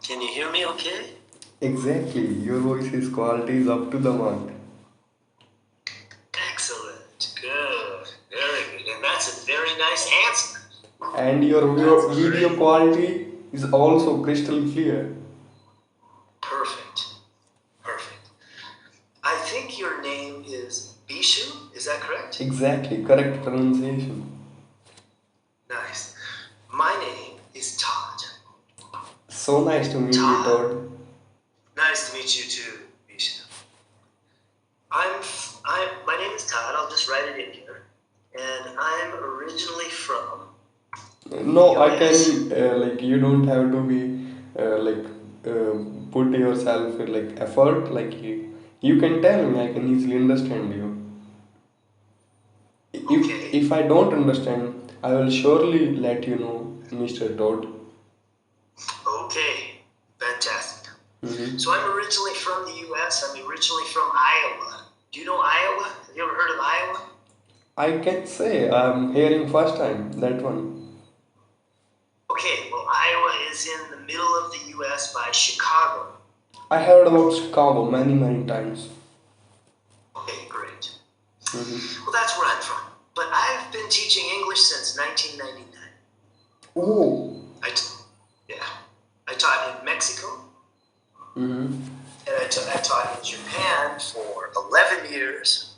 Can you hear me okay? Exactly, your voice's quality is up to the mark. Excellent. Good. Very good. And that's a very nice answer. And your That's video great. quality is also crystal clear. Perfect. Perfect. I think your name is Bishu. Is that correct? Exactly, correct pronunciation. Nice. My name is Todd. So nice to meet you, Todd. Todd. Nice to meet you too, Bishu. My name is Todd. I'll just write it in here. And I'm originally from the No, I US. can, you don't have to be, put yourself, effort, you can tell me, I can easily understand you. Okay. If I don't understand, I will surely let you know, Mr. Todd. Okay. Fantastic. Mm-hmm. So I'm originally from the US. I'm originally from Iowa. Do you know Iowa? Have you ever heard of Iowa? I can say I'm hearing first time that one. Okay, well, Iowa is in the middle of the US by Chicago. I heard about Chicago many times. Okay, great. Mm-hmm. Well, that's where I'm from. But I've been teaching English since 1999. Oh. Yeah. I taught in Mexico, Mm-hmm. and I taught in Japan for 11 years.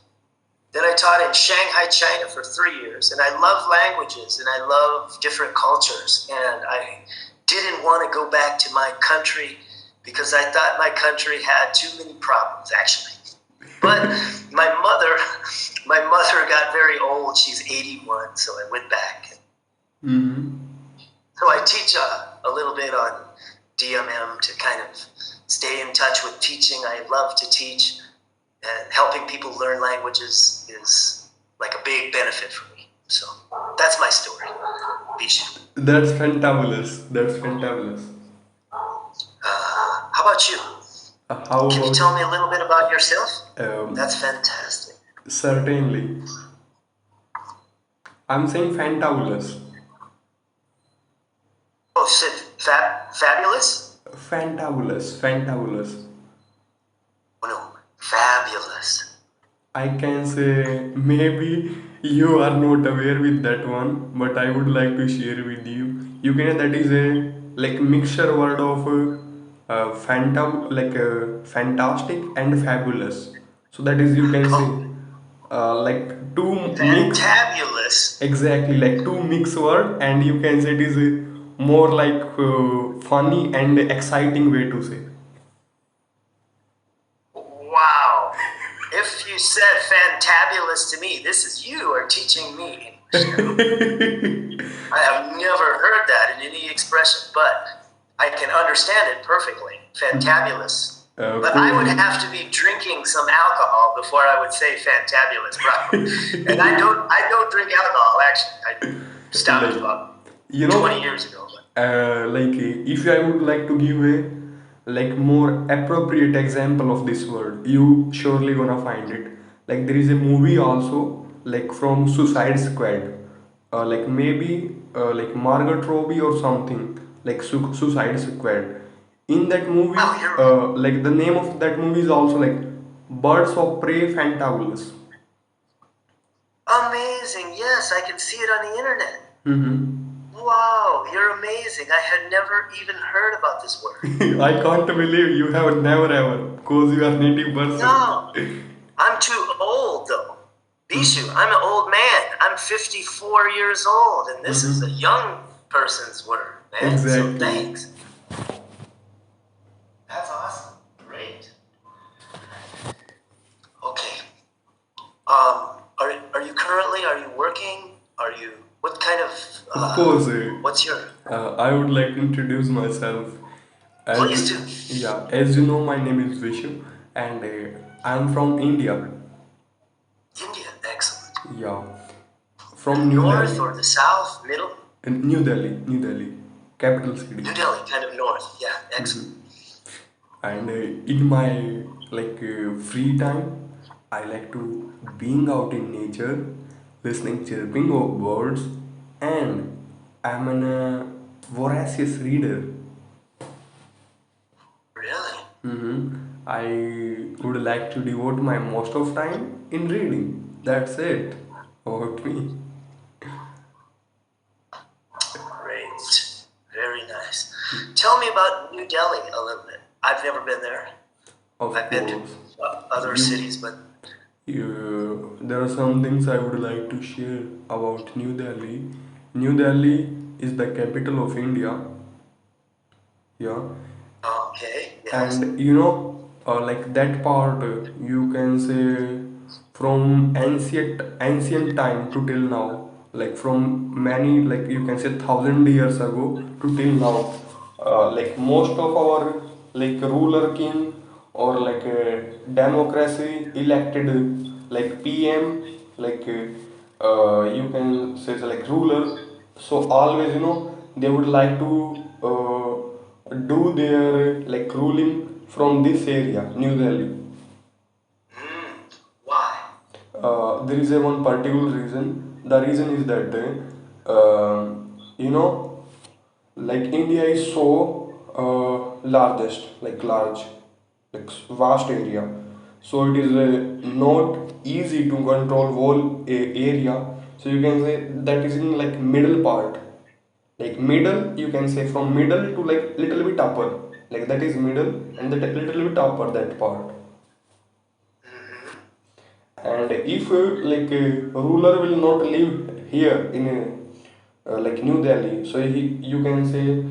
Then I taught in Shanghai, China for 3 years, and I love languages and I love different cultures. And I didn't want to go back to my country because I thought my country had too many problems, actually. But my mother got very old. She's 81, so I went back. Mm-hmm. So I teach a little bit on DMM to kind of stay in touch with teaching. I love to teach. And helping people learn languages is like a big benefit for me. So that's my story, Bishu. That's fantabulous. That's fantabulous. How about you? How Can you about tell me a little bit about yourself? um, That's fantastic. certainly. I'm saying fantabulous. Oh, shit. Fabulous? Fantabulous. Oh, no. Fabulous. I can say maybe you are not aware with that one, but I would like to share with you. You can that is a mixture word of fantastic and fabulous. So that is you can say Oh, two mix fantabulous. exactly like two mix word, and you can say it is a more funny and exciting way to say. Wow. If you said fantabulous to me, this is you are teaching me English now. I have never heard that in any expression, but I can understand it perfectly. Fantabulous. But I would have to be drinking some alcohol before I would say fantabulous, probably. And I don't drink alcohol actually. I stopped about you 20 know years ago. if I would like to give a more appropriate example of this word, you surely gonna find it. Like there is a movie also from Suicide Squad, maybe Margot Robbie or something Suicide Squad. In that movie, Wow, you're the name of that movie is also Birds of Prey Fantabulous. amazing. Yes, I can see it on the internet. Mm-hmm. Wow, you're amazing. I had never even heard about this word. I can't believe you have never ever, because you are native person. No, I'm too old though. Bishu, I'm an old man. I'm 54 years old, and this is a young person's word, man. So Exactly. thanks. That's awesome. Great. Okay. Are you currently? Are you working? Are you? What kind of? Of course, What's your? I would like to introduce myself. Please do. As you know, my name is Vishu, and I'm from India. India, excellent. Yeah, The from New north Delhi. or the south, middle? In New Delhi, capital city. New Delhi, kind of north. Yeah, excellent. And in my free time, I like to being out in nature, listening chirping of birds, and I'm an voracious reader. I would like to devote my most of time in reading. That's it about me. Great. Very nice. Tell me about New Delhi a little bit. I've never been there. Of I've been to course, other you, cities, but there are some things I would like to share about New Delhi. New Delhi is the capital of India. Yeah, okay, yes. and like that part, you can say from ancient time to till now, like from many, like you can say 1,000 years ago to till now, like most of our like ruler king or like democracy elected like PM, like you can say it's like ruler. So always, they would like to do their like ruling from this area, New Delhi. Hmm. Why? There is a one particular reason. The reason is that you know, like India is so largest, like large, like vast area. So it is not easy to control whole area. So you can say that is in like middle part, like middle. You can say from middle to like little bit upper, like that is middle, and that little bit upper that part. Hmm. And if like a ruler will not live here in like New Delhi, so you can say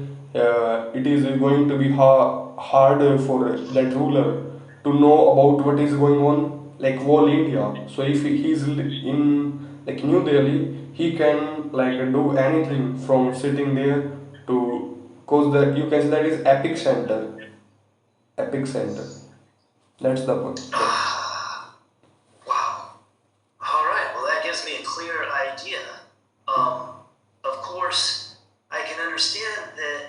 it is going to be hard for that ruler to know about what is going on like whole India. So if he is in like New Delhi, he can like do anything from sitting there to, cause that you can say that is epic center, epic center. That's the point. Ah, wow. All right. Well, that gives me a clear idea. Of course, I can understand that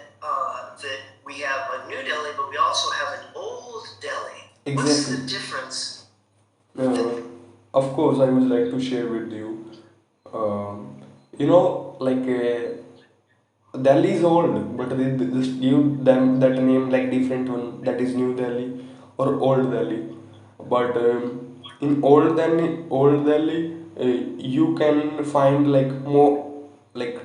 we have a New Delhi, but we also have an old Delhi. What's the Exactly. difference? Uh, of course, I would like to share with you. Like Delhi is old, but they just give them that name like different one, that is New Delhi or Old Delhi. But in Old Delhi, you can find like more like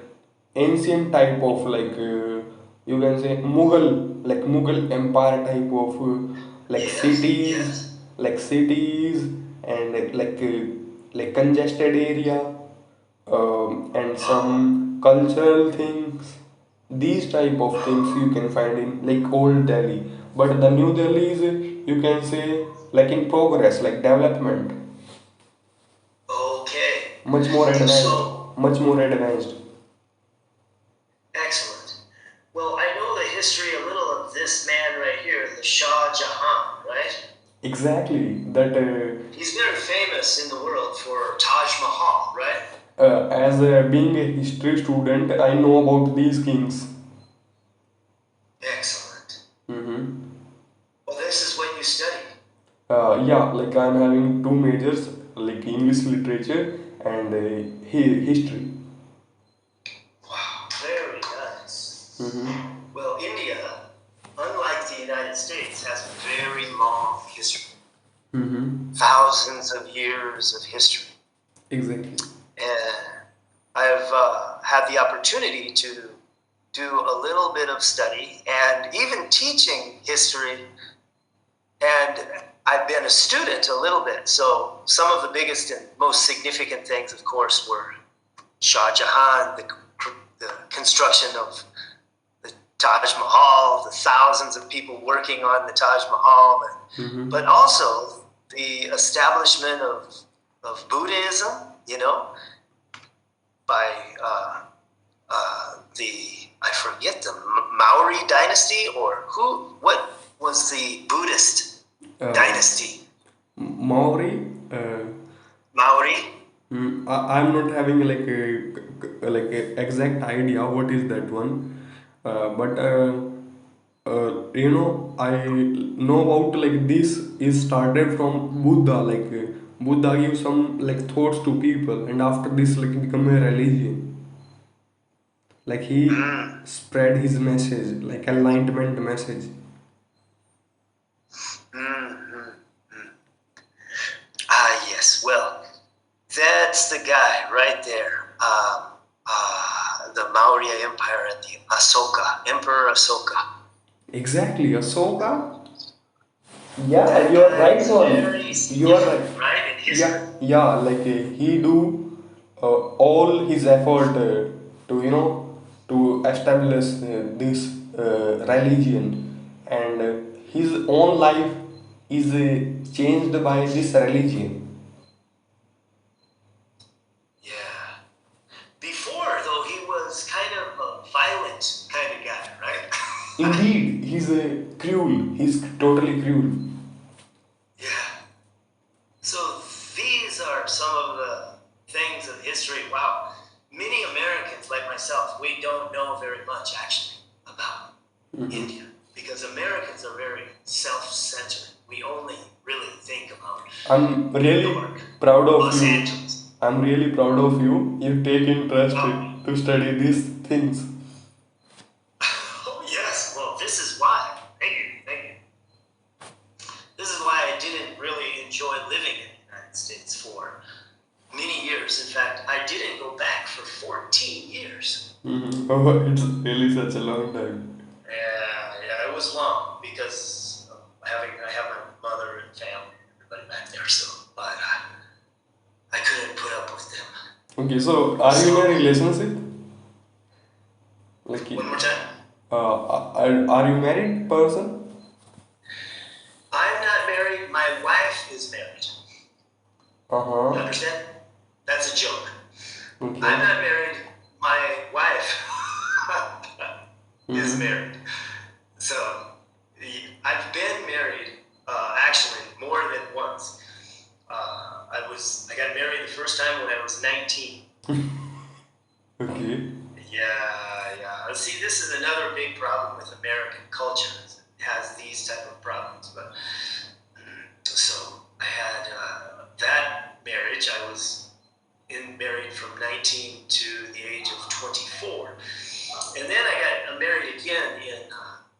ancient type of like you can say Mughal Empire type of like Yes, yes. cities and like congested area, and Oh, some cultural things. These type of things you oh, can find in like old Delhi, but the new Delhi is you can say like in progress, like development, okay. much more advanced, So, much more advanced. excellent. Well, I know the history a little of this man right here, the Shah Jahan, right? Exactly that. He's very famous in the world for Taj Mahal, right? As being a history student, I know about these kings. Excellent. Mm-hmm. Well, this is what you studied. Yeah, like I'm having two majors, like English literature and history. Wow, very nice. Mm-hmm. Well, India, unlike the United States, has a very long history, Mm-hmm. thousands of years of history. Exactly. And I've had the opportunity to do a little bit of study and even teaching history. And I've been a student a little bit. So some of the biggest and most significant things, of course, were Shah Jahan, the construction of the Taj Mahal, the thousands of people working on the Taj Mahal, but Mm-hmm. also the establishment of Buddhism, you know, by I forget the Maori dynasty, or what was the Buddhist Uh, dynasty? Maori. Maori? I'm not having like a exact idea what is that one, but I know about like this is started from Buddha. Like Buddha gives some like thoughts to people, and after this like become a religion. Like he Mm. spread his message, like enlightenment message. that's the guy right there. The Maurya Empire and the Ashoka, Emperor Ashoka. Exactly, Ahsoka. Yeah, That you are guy right is on. very You are right. significant, right, in history. Yeah, like he do all his effort to establish this religion, and his own life is changed by this religion. Yeah. Before, though, he was kind of a violent kind of guy, right? Indeed, he's cruel. He's totally cruel. Yeah. So these are some of the things of history. Wow. Many Americans, like myself, we don't know very much actually about India because Americans are very self-centered. We only really think about I'm New really York, proud of Los you. Angeles. I'm really proud of you. You take interest Oh, to study these things. oh yes. Well, this is why. Thank you. Thank you. This is why I didn't really enjoy living in the United States for many years. In fact, I didn't go back for 14 years. Oh, it's really such a long time. Yeah, it was long because I have my mother and family, everybody back there. So, but I couldn't put up with them. Okay, so are you in a So, relationship? Like, one more time. are you married person? I'm not married. My wife is married. You Uh-huh. understand? That's a joke. I'm Okay. not married. My wife is married. So I've been married actually more than once. I got married the first time when I was 19. Okay. Yeah. See, this is another big problem with American culture. It has these type of problems. But so I had that marriage. I was married from 19 to the age of 24, and then I got married again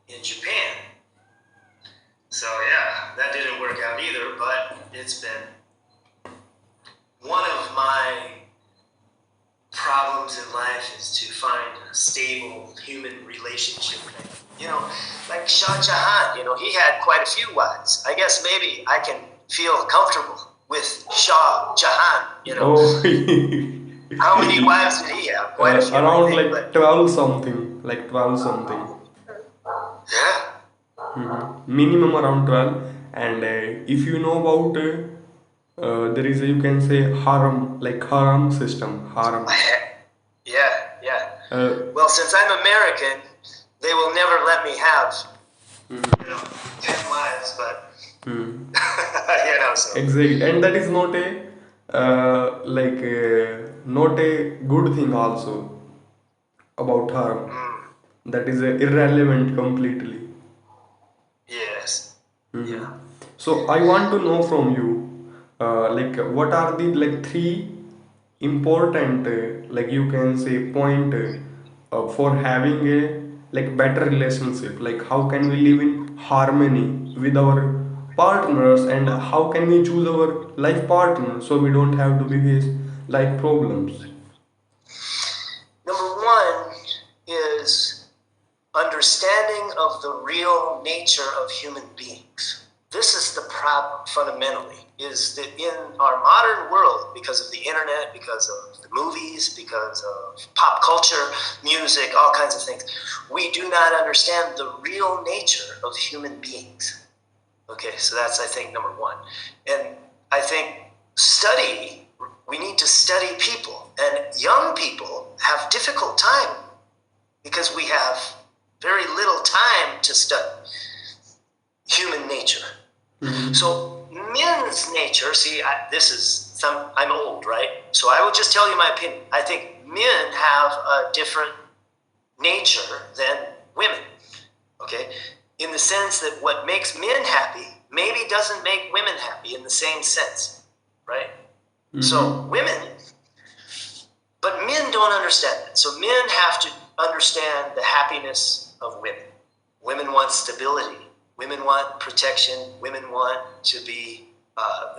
in Japan. So yeah, that didn't work out either. But it's been one of my problems in life is to find a stable human relationship. Like Shah Jahan, he had quite a few wives. I guess maybe I can feel comfortable with Shah Jahan. Oh, How many wives did he have? Quite a few, I around think. like But 12 something, like 12 something. yeah, Minimum around 12. And if you know about, there is a, you can say harem, like harem system, harem. yeah. Uh, Well, since I'm American, they will never let me have 10 wives, but so. Exactly, and that is not a not a good thing also about harm. That is irrelevant completely. Yes. Mhm. Yeah. So I want to know from you, what are the like three important, like you can say point for having a like better relationship. Like how can we live in harmony with our partners, and how can we choose our life partner so we don't have to be face life problems. Number one is understanding of the real nature of human beings. This is the problem fundamentally, is that in our modern world, because of the internet, because of the movies, because of pop culture, music, all kinds of things, we do not understand the real nature of human beings. Okay, so that's, I think, number one. And I think we need to study people. And young people have difficult time because we have very little time to study human nature. So men's nature, I'm old, right? So I will just tell you my opinion. I think men have a different nature than women, okay? In the sense that what makes men happy maybe doesn't make women happy in the same sense, right? So but men don't understand that. So men have to understand the happiness of women. Women want stability. Women want protection. Women want to be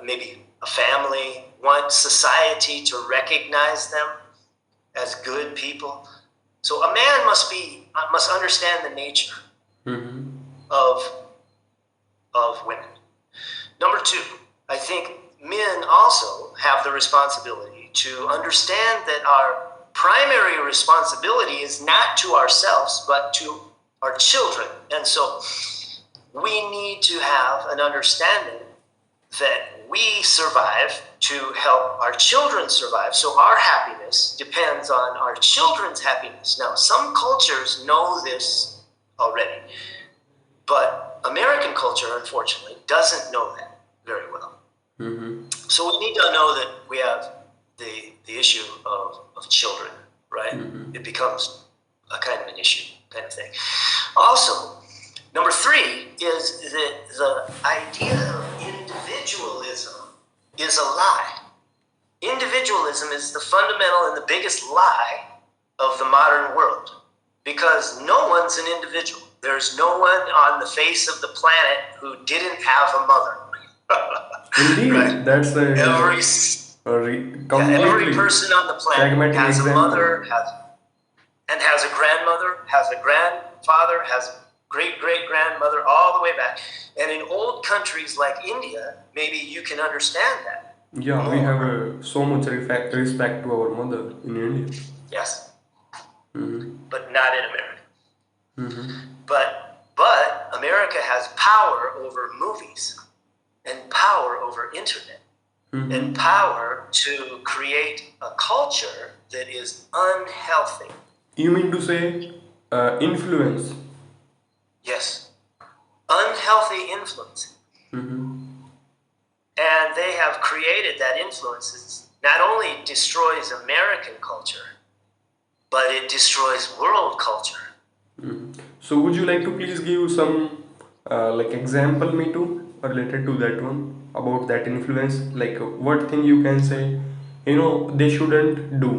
maybe a family, want society to recognize them as good people. So a man must understand the nature Mm-hmm. of women. Number two, I think men also have the responsibility to understand that our primary responsibility is not to ourselves, but to our children. And so we need to have an understanding that we survive to help our children survive. So our happiness depends on our children's happiness. Now, some cultures know this already, but American culture, unfortunately, doesn't know that very well. Mm-hmm. So we need to know that we have the issue of children, right? Mm-hmm. It becomes a kind of an issue, kind of thing. Also, number three is that the idea of individualism is a lie. Individualism is the fundamental and the biggest lie of the modern world, because no one's an individual. There's no one on the face of the planet who didn't have a mother. Indeed, Right? that's Every completely person on the planet pragmatic has a example. mother, has a grandmother, has a grandfather, has great-great-grandmother, all the way back. And in old countries like India, maybe you can understand that Yeah, we more. have so much respect to our mother in India. Yes, Mm-hmm. but not in America. Mm-hmm. But America has power over movies and power over internet Mm-hmm. and power to create a culture that is unhealthy. You mean to say influence? Yes, unhealthy influence. Mm-hmm. And they have created that influence. It not only destroys American culture, but it destroys world culture. Mm-hmm. So would you like to please give some like example me too related to that one about that influence? Like what thing you can say, they shouldn't do.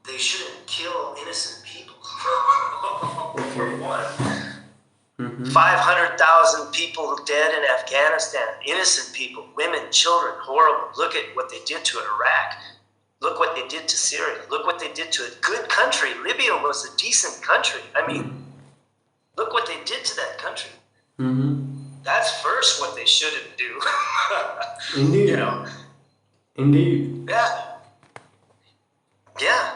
They shouldn't kill innocent people. Okay. For one. Mm-hmm. 500,000 people dead in Afghanistan. Innocent people, women, children, horrible. Look at what they did to Iraq. Look what they did to Syria. Look what they did to a good country. Libya was a decent country. I mean, look what they did to that country. Mm-hmm. That's first what they shouldn't do. Indeed. You know? Indeed. Yeah. Yeah.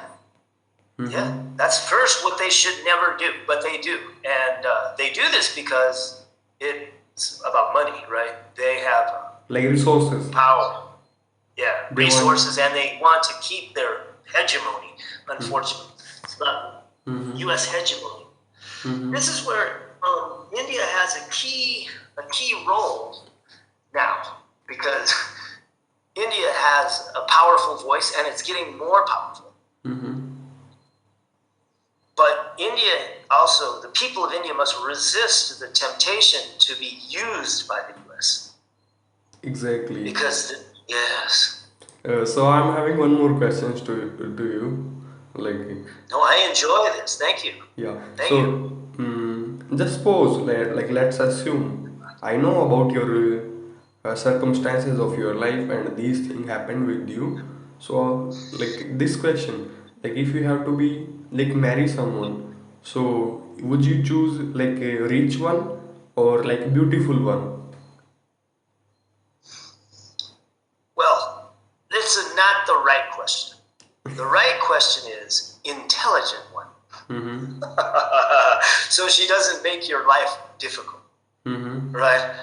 Mm-hmm. Yeah. That's first what they should never do, but they do. And they do this because it's about money, right? They have Like resources. power. Yeah, They resources, and they want to keep their hegemony, unfortunately. It's not Mm-hmm. U.S. hegemony. Mm-hmm. This is where India has a key role now, because India has a powerful voice, and it's getting more powerful. Mm-hmm. But India also, the people of India must resist the temptation to be used by the U.S. Exactly. because, yes. So I'm having one more questions to you. Like, No, I enjoy this. Thank you. yeah. Thank So, you. just suppose, like, let's assume I know about your circumstances of your life and these things happened with you. So, like, this question, like, if you have to be like marry someone, so would you choose like a rich one or like a beautiful one? Well, this is not the right question. The right question is intelligent one. Mm-hmm. So she doesn't make your life difficult, Mm-hmm. right?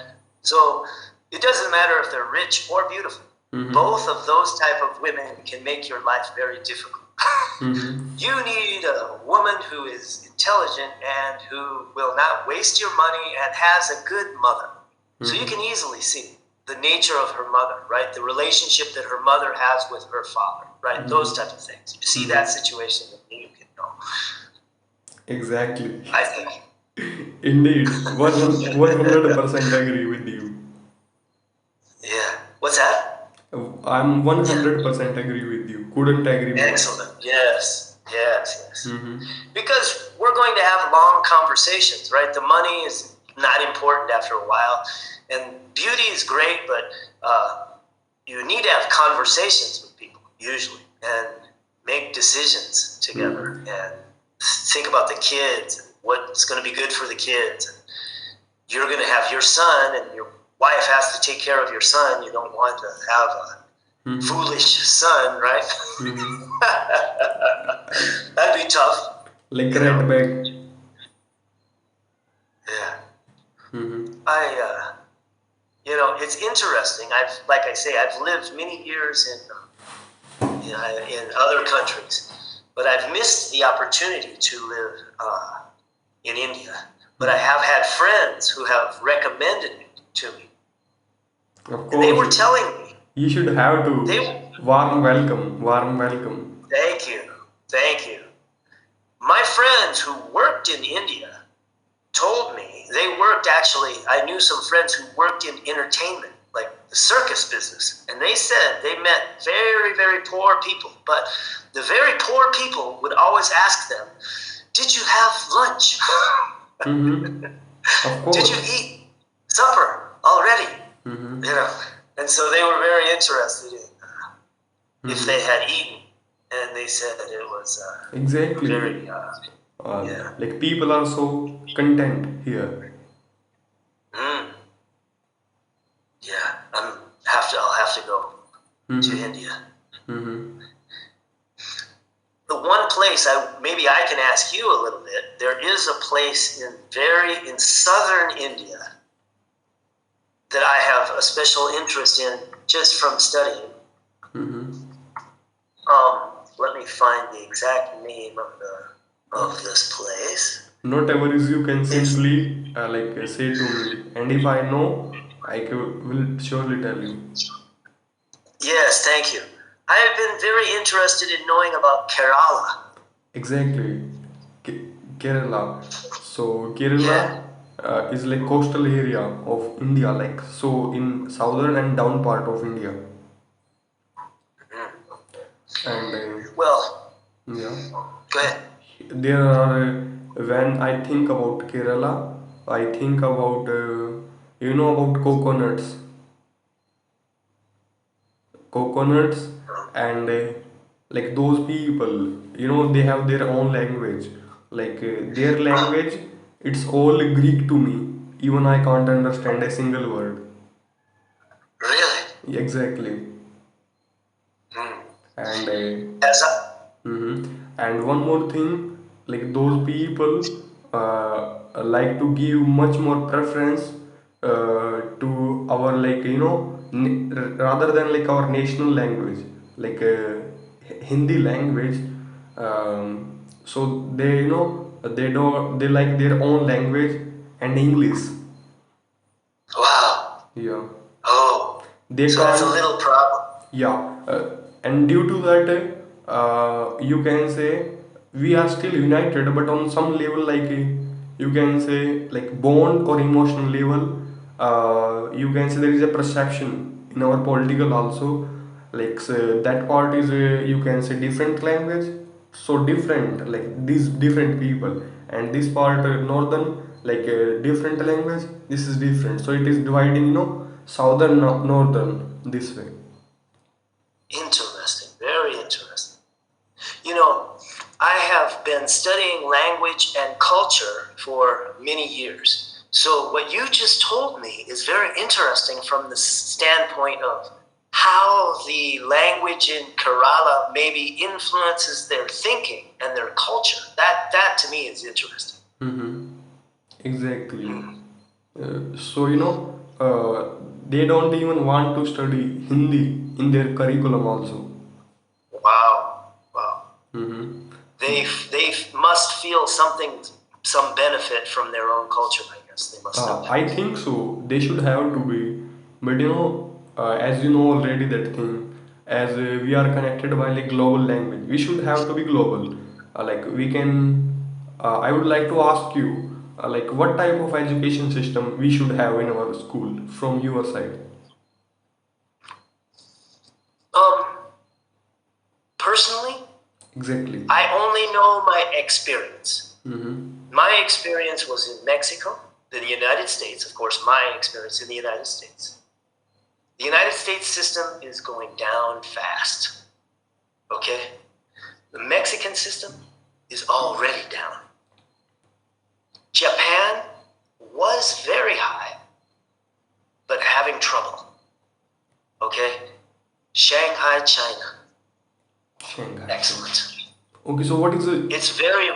So it doesn't matter if they're rich or beautiful. Mm-hmm. Both of those type of women can make your life very difficult. Mm-hmm. You need a woman who is intelligent and who will not waste your money and has a good mother. So you can easily see the nature of her mother, right? The relationship that her mother has with her father, right? Those type of things. You see that situation, then you can know. Exactly. I think. Indeed, 100% agree with you. Yeah. What's that? I'm 100% agree with you. Couldn't agree more. Excellent. Yes. Yes. Yes. Mm-hmm. Because we're going to have long conversations, right? The money is not important after a while. And beauty is great, but you need to have conversations with people usually, and make decisions together, and think about the kids and what's going to be good for the kids. You're going to have your son, and your wife has to take care of your son. You don't want to have a foolish son, right? That'd be tough. Like red bag. Yeah. Mm-hmm. It's interesting. Like I say, I've lived many years in other countries, but I've missed the opportunity to live in India. But I have had friends who have recommended it to me. Of And they were course, telling me, you should have to. they, Warm welcome, warm welcome. thank you, thank you. My friends who worked in India told me I knew some friends who worked in entertainment, like the circus business, and they said they met very, very poor people, but the very poor people would always ask them, did you have lunch? Mm-hmm. Of Did you course. eat supper already? Mm-hmm. And so they were very interested in if they Mm-hmm. had eaten, and they said that it was Exactly. very, yeah. Like people are so content here. Mm, yeah, I'll have to go to Mm-hmm. India. Mm-hmm. The one place maybe I can ask you a little bit. There is a place in southern India that I have a special interest in just from studying. Mm-hmm. Let me find the exact name of this place. Not worries, you can It's simply say to me, and if I know, will surely tell you. Yes, thank you. I have been very interested in knowing about Kerala. Exactly. Kerala. So Yeah. Kerala is like coastal area of India, like so in southern and down part of India, Mm. and Well, yeah, go ahead. there are when I think about Kerala, I think about about coconuts, and like those people, they have their own language, like their language, it's all Greek to me, even I can't understand a single word. Really? Exactly. Mm. And As I, and one more thing, like those people like to give much more preference to our, like rather than like our national language, like Hindi language. So they like their own language and English. wow. Yeah, Oh, they so that's a can't. little problem. Yeah, and due to that, you can say we are still united, but on some level, like you can say, like bond or emotional level, you can say there is a perception in our political also, like so that part is you can say different language, so different, like these different people, and this part northern, like different language. This is different, so it is dividing, southern, northern, this way. Interesting. Very interesting. You know, I have been studying language and culture for many years. So what you just told me is very interesting from the standpoint of how the language in Kerala maybe influences their thinking and their culture. That to me is interesting. Mm-hmm. Exactly. Hmm. So, they don't even want to study Hindi in their curriculum also. Wow. Wow. Mm-hmm. They must feel some benefit from their own culture, I guess. They must know I that. think so. They should have to be. But as you know already that thing, as we are connected by like global language, we should have to be global. Like we can, I would like to ask you, like what type of education system we should have in our school from your side? Um, Personally, Exactly. I only know my experience. Mm-hmm. My experience was in Mexico, than the United States. Of course, my experience in the United States. The United States system is going down fast. Okay? The Mexican system is already down. Japan was very high, but having trouble. Okay? Shanghai, China. Shanghai. Excellent. Okay, so what is the? It's very.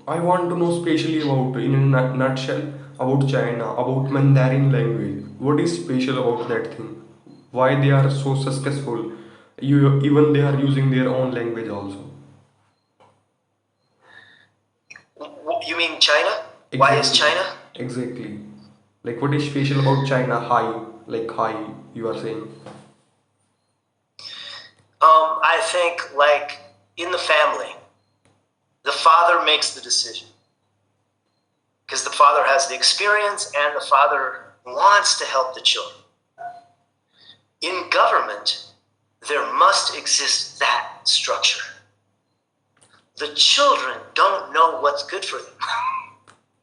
I want to know specially about, in a nutshell, about China, about Mandarin language. What is special about that thing? Why they are so successful? Even they are using their own language also. You mean China? Why is Exactly. China? Exactly. Like what is special about China? High, like high, you are saying. I think, like, in the family, the father makes the decision. Because the father has the experience and the father wants to help the children. In government, there must exist that structure. The children don't know what's good for them.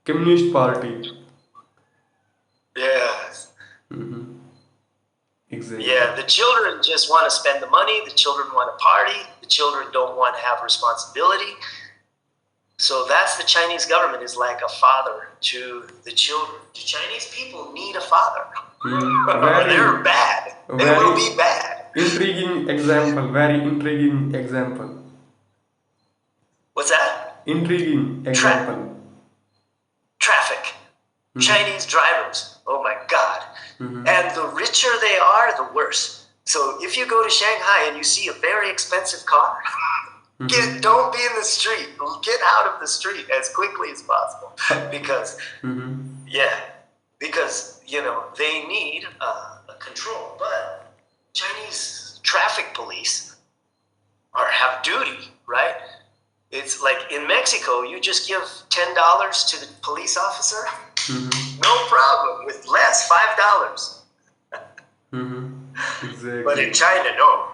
Communist Party. Yes. Exactly. Yeah, the children just want to spend the money. The children want to party. The children don't want to have responsibility. So that's the Chinese government is like a father to the children. The Chinese people need a father. Very, They're bad. They will be bad. intriguing example. Very intriguing example. What's that? Intriguing example. Traffic. Chinese drivers. Oh my God. And the richer they are, the worse. So if you go to Shanghai and you see a very expensive car, don't be in the street. Get out of the street as quickly as possible. Because, because, they need a control. But Chinese traffic police have duty, right? It's like in Mexico, you just give $10 to the police officer, no problem, with less, $5. Exactly. But in China, no.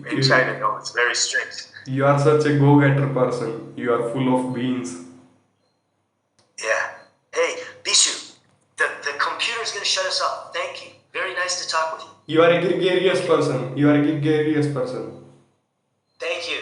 In China, no, it's very strict. You are such a go-getter person. You are full of beans. Yeah. Hey, Bishu, the computer's going to shut us off. Thank you. Very nice to talk with you. You are a gregarious person. You are a gregarious person. Thank you.